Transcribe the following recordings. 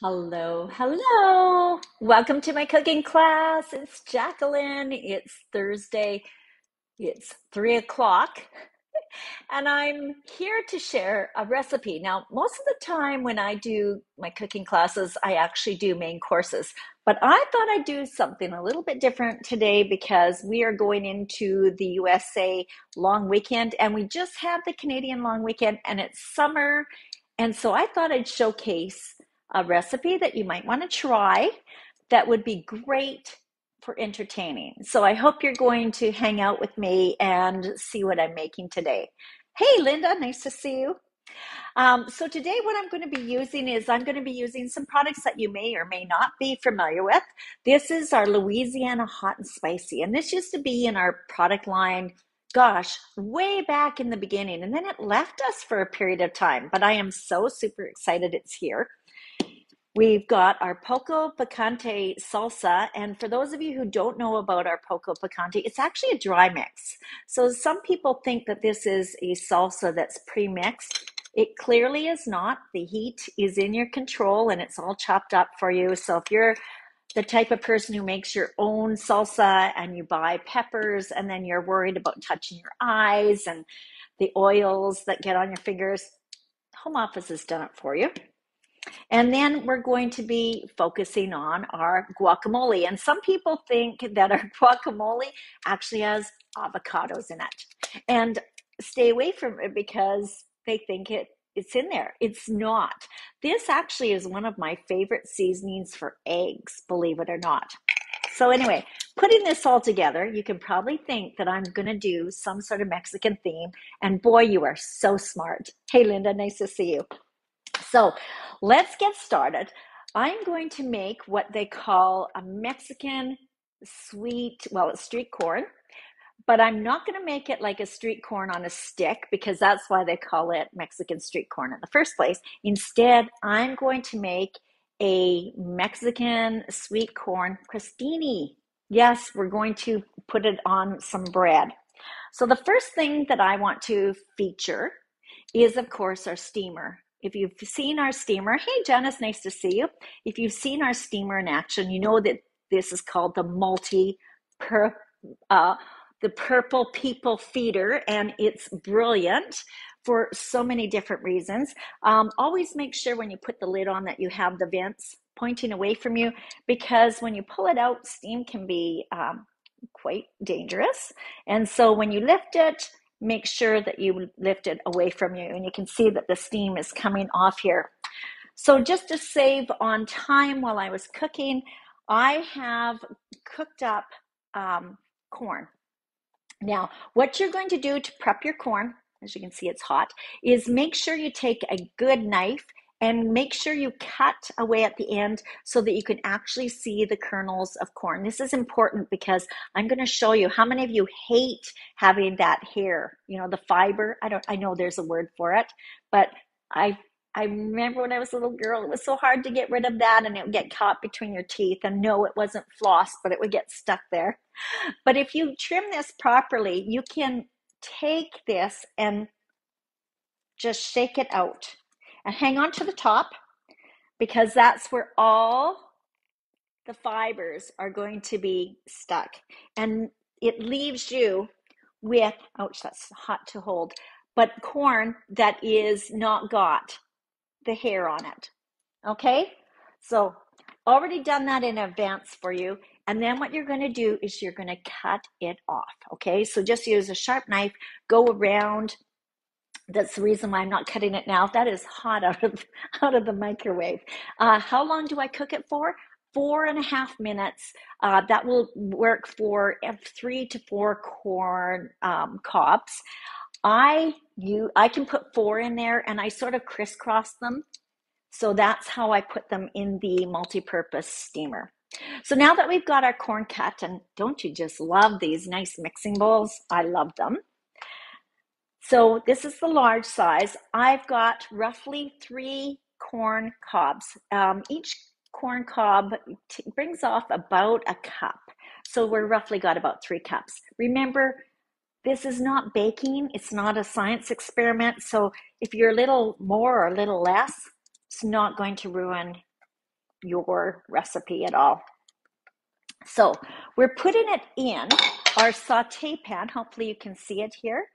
Hello, hello. Welcome to my cooking class. It's Jacqueline. It's Thursday. It's 3 o'clock, and I'm here to share a recipe. Now, most of the time when I do my cooking classes, I actually do main courses, but I thought I'd do something a little bit different today because we are going into the USA long weekend, and we just had the Canadian long weekend, and it's summer. And so I thought I'd showcase a recipe that you might want to try that would be great for entertaining. So I hope you're going to hang out with me and see what I'm making today. Hey, Linda, nice to see you. So today what I'm going to be using is I'm going to be using some products that you may or may not be familiar with. This is our Louisiana Hot and Spicy, and this used to be in our product line, gosh, way back in the beginning, and then it left us for a period of time, but I am so super excited it's here. We've got our Poco Picante salsa. And for those of you who don't know about our Poco Picante, it's actually a dry mix. So some people think that this is a salsa that's pre-mixed. It clearly is not. The heat is in your control and it's all chopped up for you. So if you're the type of person who makes your own salsa and you buy peppers and then you're worried about touching your eyes and the oils that get on your fingers, home office has done it for you. And then we're going to be focusing on our guacamole. And some people think that our guacamole actually has avocados in it. And stay away from it because they think it's in there. It's not. This actually is one of my favorite seasonings for eggs, believe it or not. So anyway, putting this all together, you can probably think that I'm going to do some sort of Mexican theme. And boy, you are so smart. Hey, Linda, nice to see you. So let's get started. I'm going to make what they call a Mexican sweet, well, it's street corn, but I'm not going to make it like a street corn on a stick because that's why they call it Mexican street corn in the first place. Instead, I'm going to make a Mexican sweet corn crostini. Yes, we're going to put it on some bread. So the first thing that I want to feature is, of course, our steamer. If you've seen our steamer, hey, Janice, nice to see you. If you've seen our steamer in action, you know that this is called the uh, the purple people feeder, and it's brilliant for so many different reasons. Always make sure when you put the lid on that you have the vents pointing away from you, because when you pull it out, steam can be quite dangerous. And so when you lift it, make sure that you lift it away from you, and you can see that the steam is coming off here. So just to save on time while I was cooking, I have cooked up corn. Now, what you're going to do to prep your corn, as you can see it's hot, is make sure you take a good knife and make sure you cut away at the end so that you can actually see the kernels of corn. This is important because I'm going to show you how many of you hate having that hair, the fiber. I know there's a word for it, but I remember when I was a little girl, it was so hard to get rid of that, and it would get caught between your teeth. And no, it wasn't floss, but it would get stuck there. But if you trim this properly, you can take this and just shake it out and hang on to the top, because that's where all the fibers are going to be stuck. And it leaves you with, ouch, that's hot to hold, but corn that is not got the hair on it. Okay? So already done that in advance for you. And then what you're going to do is you're going to cut it off. Okay? So just use a sharp knife, go around. That's the reason why I'm not cutting it now. That is hot out of the microwave. How long do I cook it for? 4.5 minutes. That will work for 3 to 4 corn cobs. I can put 4 in there, and I sort of crisscross them. So that's how I put them in the multi-purpose steamer. So now that we've got our corn cut, and don't you just love these nice mixing bowls? I love them. So this is the large size. I've got roughly 3 corn cobs. Each corn cob brings off about a cup. So we're roughly got about 3 cups. Remember, this is not baking. It's not a science experiment. So if you're a little more or a little less, it's not going to ruin your recipe at all. So we're putting it in our saute pan. Hopefully you can see it here.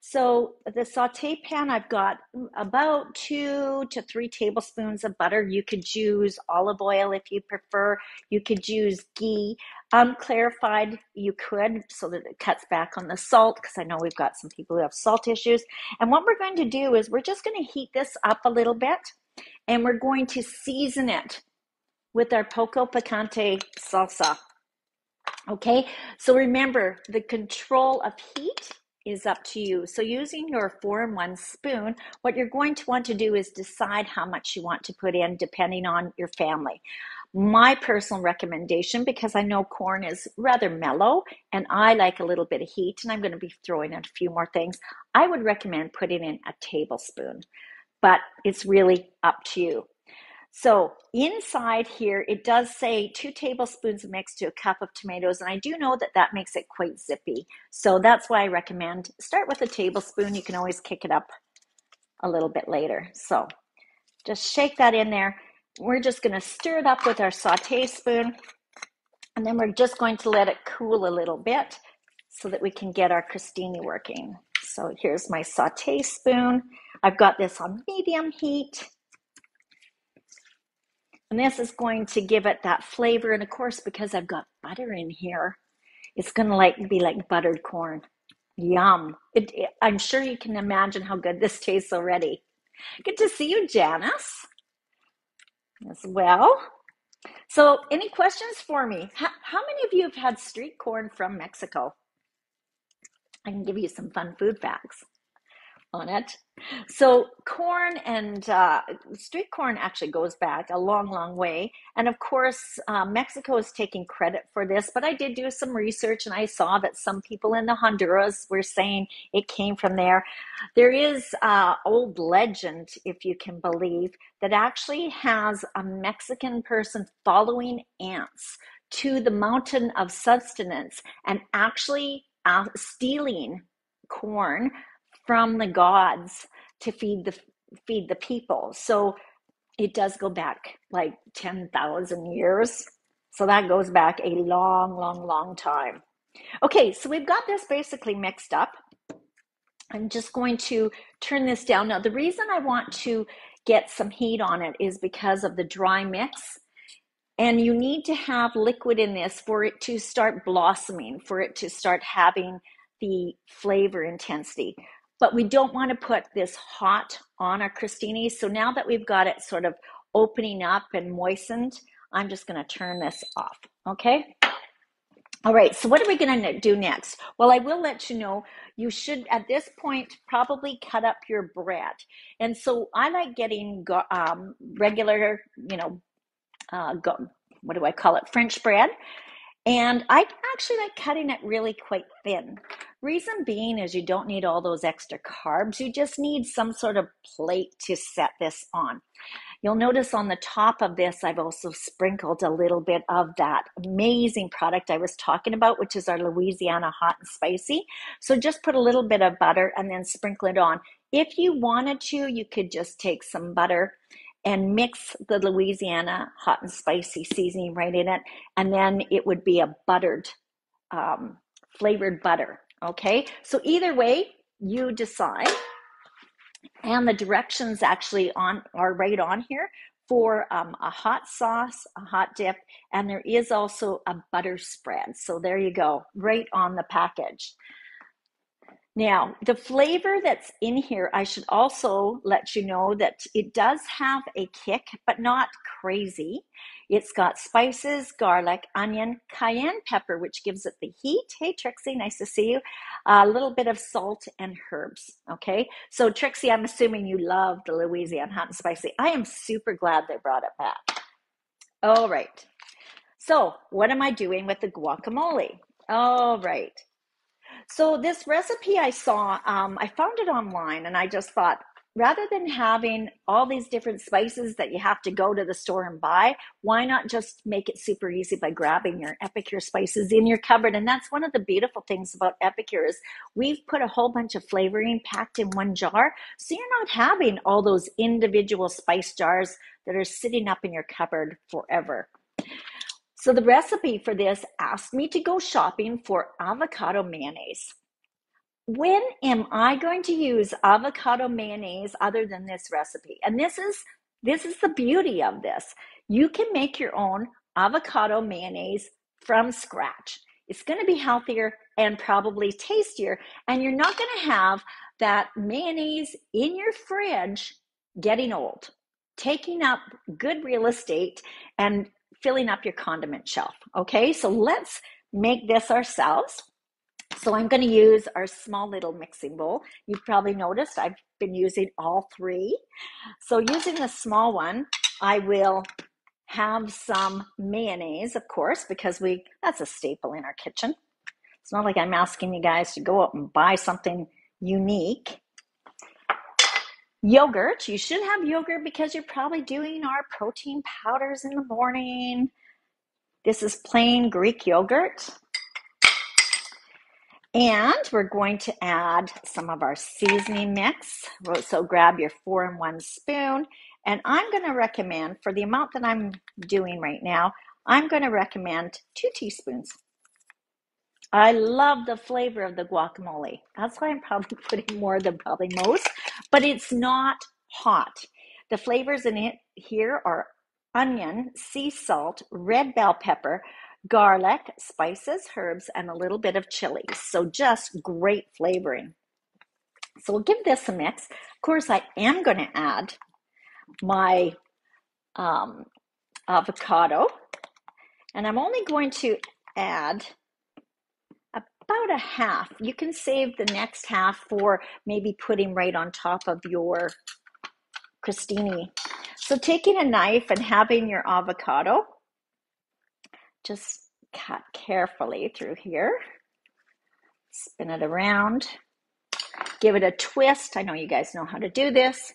So the saute pan, I've got about 2 to 3 tablespoons of butter. You could use olive oil if you prefer. You could use ghee. Clarified, you could, so that it cuts back on the salt, because I know we've got some people who have salt issues. And what we're going to do is we're just going to heat this up a little bit, and we're going to season it with our poco picante salsa. Okay, so remember, the control of heat is up to you. So using your 4-in-1 spoon, what you're going to want to do is decide how much you want to put in depending on your family. My personal recommendation, because I know corn is rather mellow and I like a little bit of heat, and I'm going to be throwing in a few more things, I would recommend putting in a tablespoon, but it's really up to you. So inside here, it does say 2 tablespoons mixed to a cup of tomatoes. And I do know that that makes it quite zippy. So that's why I recommend start with a tablespoon. You can always kick it up a little bit later. So just shake that in there. We're just going to stir it up with our saute spoon. And then we're just going to let it cool a little bit so that we can get our crostini working. So here's my saute spoon. I've got this on medium heat. And this is going to give it that flavor. And of course, because I've got butter in here, it's going to be like buttered corn. Yum. I'm sure you can imagine how good this tastes already. Good to see you, Janice, as well. So any questions for me? How many of you have had street corn from Mexico? I can give you some fun food facts on it. So corn and street corn actually goes back a long, long way. And of course, Mexico is taking credit for this, but I did do some research and I saw that some people in the Honduras were saying it came from there. There is an old legend, if you can believe, that actually has a Mexican person following ants to the mountain of sustenance and actually stealing corn from the gods to feed the people. So it does go back like 10,000 years. So that goes back a long, long, long time. Okay, so we've got this basically mixed up. I'm just going to turn this down. Now, the reason I want to get some heat on it is because of the dry mix. And you need to have liquid in this for it to start blossoming, for it to start having the flavor intensity. But we don't want to put this hot on our crostini. So now that we've got it sort of opening up and moistened, I'm just going to turn this off, okay? All right, so what are we going to do next? Well, I will let you know, you should, at this point, probably cut up your bread. And so I like getting regular, what do I call it, French bread. And I actually like cutting it really quite thin. Reason being is you don't need all those extra carbs. You just need some sort of plate to set this on. You'll notice on the top of this, I've also sprinkled a little bit of that amazing product I was talking about, which is our Louisiana hot and spicy. So just put a little bit of butter and then sprinkle it on. If you wanted to, you could just take some butter and mix the Louisiana hot and spicy seasoning right in it, and then it would be a buttered, flavored butter, okay? So either way, you decide. And the directions actually are right on here for a hot sauce, a hot dip, and there is also a butter spread. So there you go, right on the package. Now, the flavor that's in here, I should also let you know that it does have a kick, but not crazy. It's got spices, garlic, onion, cayenne pepper, which gives it the heat. Hey, Trixie, nice to see you. A little bit of salt and herbs, okay? So, Trixie, I'm assuming you love the Louisiana hot and spicy. I am super glad they brought it back. All right. So, what am I doing with the guacamole? All right. So this recipe I saw, I found it online and I just thought, rather than having all these different spices that you have to go to the store and buy, why not just make it super easy by grabbing your Epicure spices in your cupboard? And that's one of the beautiful things about Epicure is we've put a whole bunch of flavoring packed in one jar, so you're not having all those individual spice jars that are sitting up in your cupboard forever. So the recipe for this asked me to go shopping for avocado mayonnaise. When am I going to use avocado mayonnaise other than this recipe? And this is the beauty of this. You can make your own avocado mayonnaise from scratch. It's going to be healthier and probably tastier, and you're not going to have that mayonnaise in your fridge getting old, taking up good real estate and filling up your condiment shelf. Okay, so let's make this ourselves. So I'm going to use our small little mixing bowl. You've probably noticed I've been using all three. So using the small one, I will have some mayonnaise, of course, because that's a staple in our kitchen. It's not like I'm asking you guys to go out and buy something unique. Yogurt, you should have yogurt because you're probably doing our protein powders in the morning. This is plain Greek yogurt. And we're going to add some of our seasoning mix. So grab your 4-in-1 spoon. And I'm going to recommend, for the amount that I'm doing right now, I'm going to recommend 2 teaspoons. I love the flavor of the guacamole. That's why I'm probably putting more than probably most, but it's not hot. The flavors in it here are onion, sea salt, red bell pepper, garlic, spices, herbs, and a little bit of chili. So just great flavoring. So we'll give this a mix. Of course, I am going to add my avocado, and I'm only going to add about a half. You can save the next half for maybe putting right on top of your crostini. So taking a knife and having your avocado, just cut carefully through here. Spin it around. Give it a twist. I know you guys know how to do this.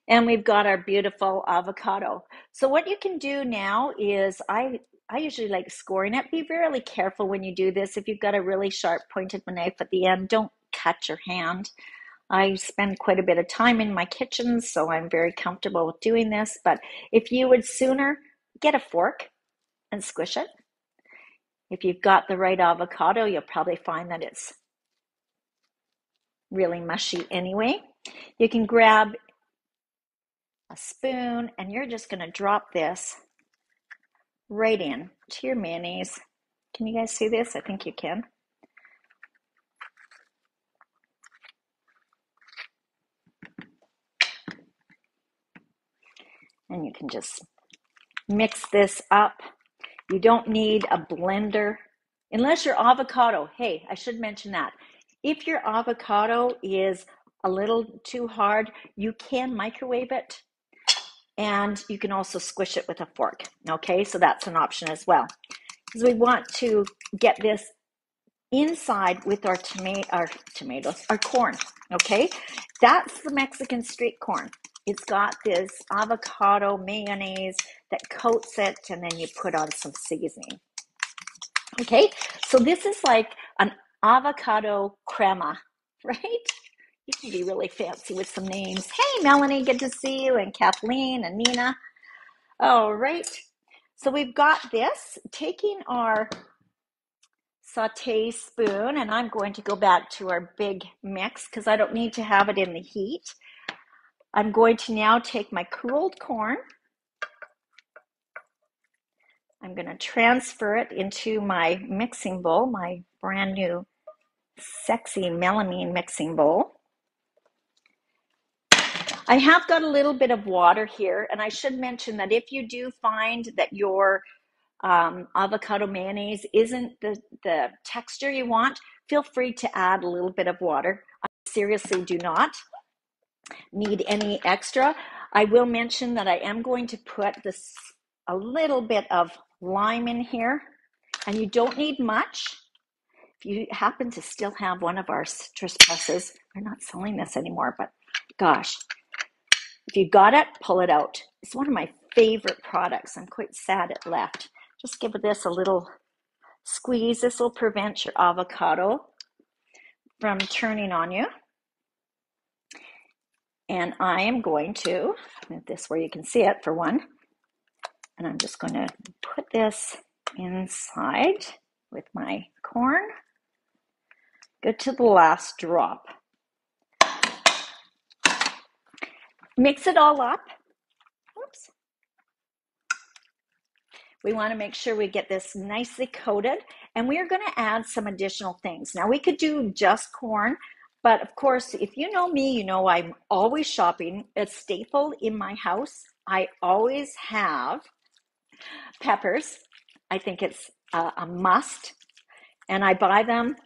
And we've got our beautiful avocado. So what you can do now is I usually like scoring it. Be really careful when you do this. If you've got a really sharp pointed knife at the end, don't cut your hand. I spend quite a bit of time in my kitchen, so I'm very comfortable with doing this. But if you would sooner get a fork and squish it. If you've got the right avocado, you'll probably find that it's really mushy anyway. You can grab a spoon and you're just going to drop this right in to your mayonnaise. Can you guys see this? I think you can. And you can just mix this up. You don't need a blender unless your avocado, hey, I should mention that. If your avocado is a little too hard, you can microwave it and you can also squish it with a fork. Okay, so that's an option as well. Because we want to get this inside with our tomatoes, our corn. Okay, that's the Mexican street corn. It's got this avocado mayonnaise that coats it, and then you put on some seasoning. Okay, so this is like an avocado crema, right? You can be really fancy with some names. Hey, Melanie, good to see you, and Kathleen and Nina. All right, so we've got this. Taking our saute spoon, and I'm going to go back to our big mix because I don't need to have it in the heat. I'm going to now take my cooled corn. I'm going to transfer it into my mixing bowl, my brand new sexy melamine mixing bowl. I have got a little bit of water here, and I should mention that if you do find that your avocado mayonnaise isn't the texture you want, feel free to add a little bit of water. I seriously do not need any extra. I will mention that I am going to put a little bit of lime in here, and you don't need much. If you happen to still have one of our citrus presses, we're not selling this anymore, but gosh, If you got it, pull it out. It's one of my favorite products. I'm quite sad it left. Just give this a little squeeze. This will prevent your avocado from turning on you. And I am going to move this where you can see it for one. And I'm just going to put this inside with my corn. Go to the last drop. Mix it all up. Oops. We want to make sure we get this nicely coated, and we are going to add some additional things. Now, we could do just corn, but of course, if you know me, you know I'm always shopping. A staple in my house, I always have peppers. I think it's a must, and I buy them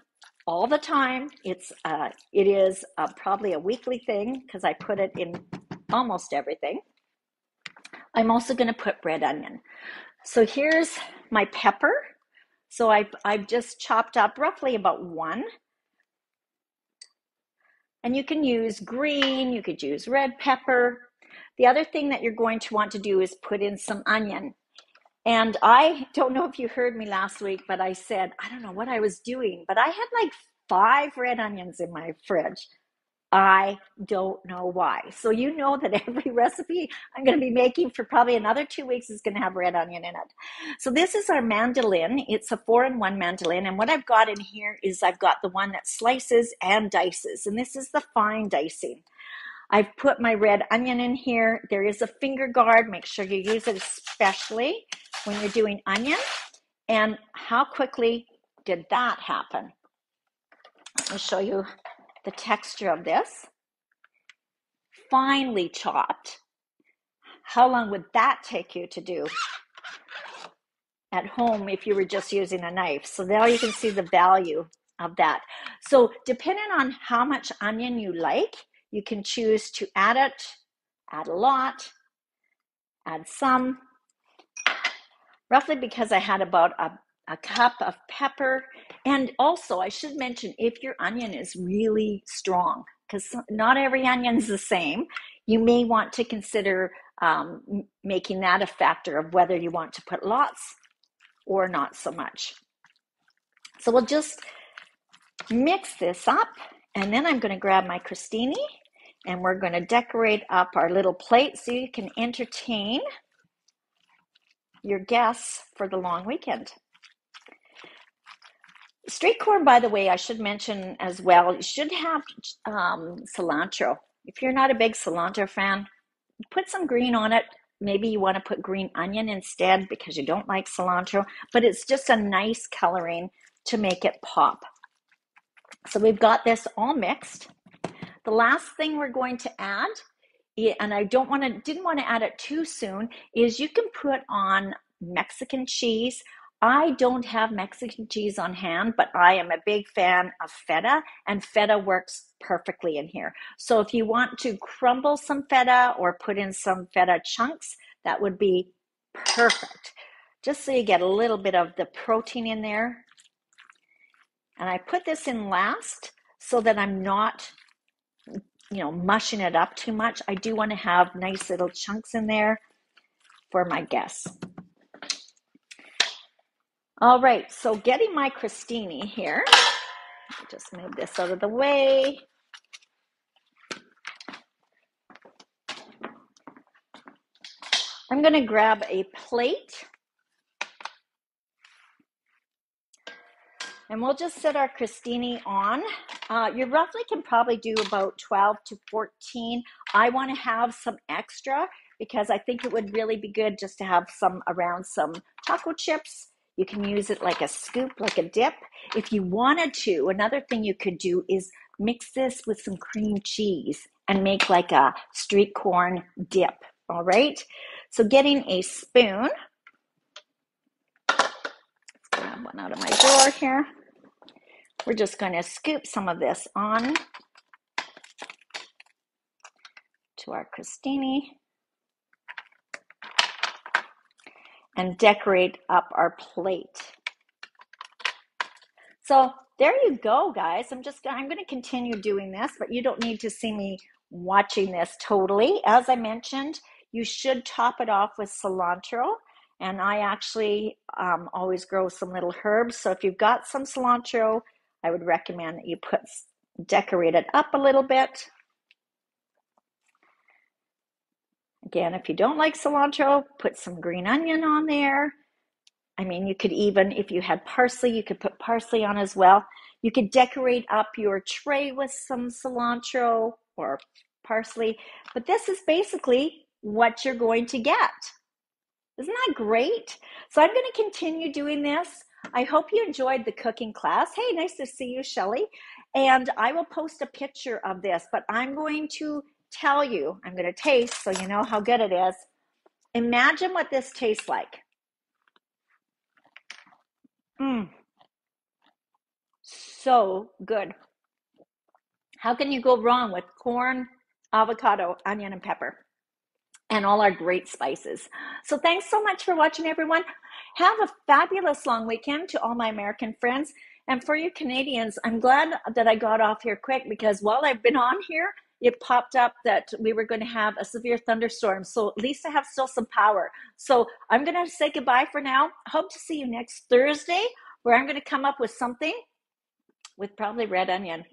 all the time. It is probably a weekly thing because I put it in almost everything. I'm also going to put red onion. So here's my pepper. So I've just chopped up roughly about one. And you can use green, you could use red pepper. The other thing that you're going to want to do is put in some onion. And I don't know if you heard me last week, but I said, I don't know what I was doing, but I had like 5 red onions in my fridge. I don't know why. So you know that every recipe I'm going to be making for probably another 2 weeks is going to have red onion in it. So this is our mandolin. It's a 4-in-1 mandolin. And what I've got in here is I've got the one that slices and dices. And this is the fine dicing. I've put my red onion in here. There is a finger guard. Make sure you use it especially when you're doing onion. And how quickly did that happen? I'll show you the texture of this. Finely chopped. How long would that take you to do at home if you were just using a knife? So now you can see the value of that. So depending on how much onion you like, you can choose to add it, add a lot, add some. Roughly because I had about a cup of pepper. And also I should mention, if your onion is really strong, because not every onion is the same, you may want to consider making that a factor of whether you want to put lots or not so much. So we'll just mix this up, and then I'm going to grab my crostini, and we're going to decorate up our little plate so you can entertain your guests for the long weekend. Street corn, by the way, I should mention as well, you should have cilantro. If you're not a big cilantro fan, put some green on it. Maybe you want to put green onion instead because you don't like cilantro, but it's just a nice coloring to make it pop. So we've got this all mixed. The last thing we're going to add, and I didn't want to add it too soon, is you can put on Mexican cheese. I don't have Mexican cheese on hand, but I am a big fan of feta, and feta works perfectly in here. So if you want to crumble some feta or put in some feta chunks, that would be perfect. Just so you get a little bit of the protein in there. And I put this in last so that I'm not, mushing it up too much. I do want to have nice little chunks in there for my guests. All right, so getting my crostini here. I'll just move this out of the way. I'm going to grab a plate. And we'll just set our crostini on. You roughly can probably do about 12 to 14. I want to have some extra because I think it would really be good just to have some around some taco chips. You can use it like a scoop, like a dip. If you wanted to, another thing you could do is mix this with some cream cheese and make like a street corn dip, all right? So getting a spoon. Let's grab one out of my drawer here. We're just going to scoop some of this on to our crostini and decorate up our plate. So there you go, guys. I'm going to continue doing this, but you don't need to see me watching this totally. As I mentioned, you should top it off with cilantro. And I actually always grow some little herbs. So if you've got some cilantro, I would recommend that you decorate it up a little bit. Again, if you don't like cilantro, put some green onion on there. I mean, you could even, if you had parsley, you could put parsley on as well. You could decorate up your tray with some cilantro or parsley, but this is basically what you're going to get. Isn't that great? So I'm going to continue doing this. I hope you enjoyed the cooking class. Hey, nice to see you, Shelley. And I will post a picture of this, but I'm going to tell you, I'm going to taste so you know how good it is. Imagine what this tastes like. So good. How can you go wrong with corn, avocado, onion, and pepper? And all our great spices. So thanks so much for watching, everyone. Have a fabulous long weekend to all my American friends. And for you Canadians, I'm glad that I got off here quick, because while I've been on here, it popped up that we were going to have a severe thunderstorm. So at least I have still some power. So I'm going to say goodbye for now. Hope to see you next Thursday, where I'm going to come up with something with probably red onion.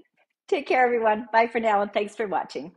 Take care, everyone. Bye for now, and thanks for watching.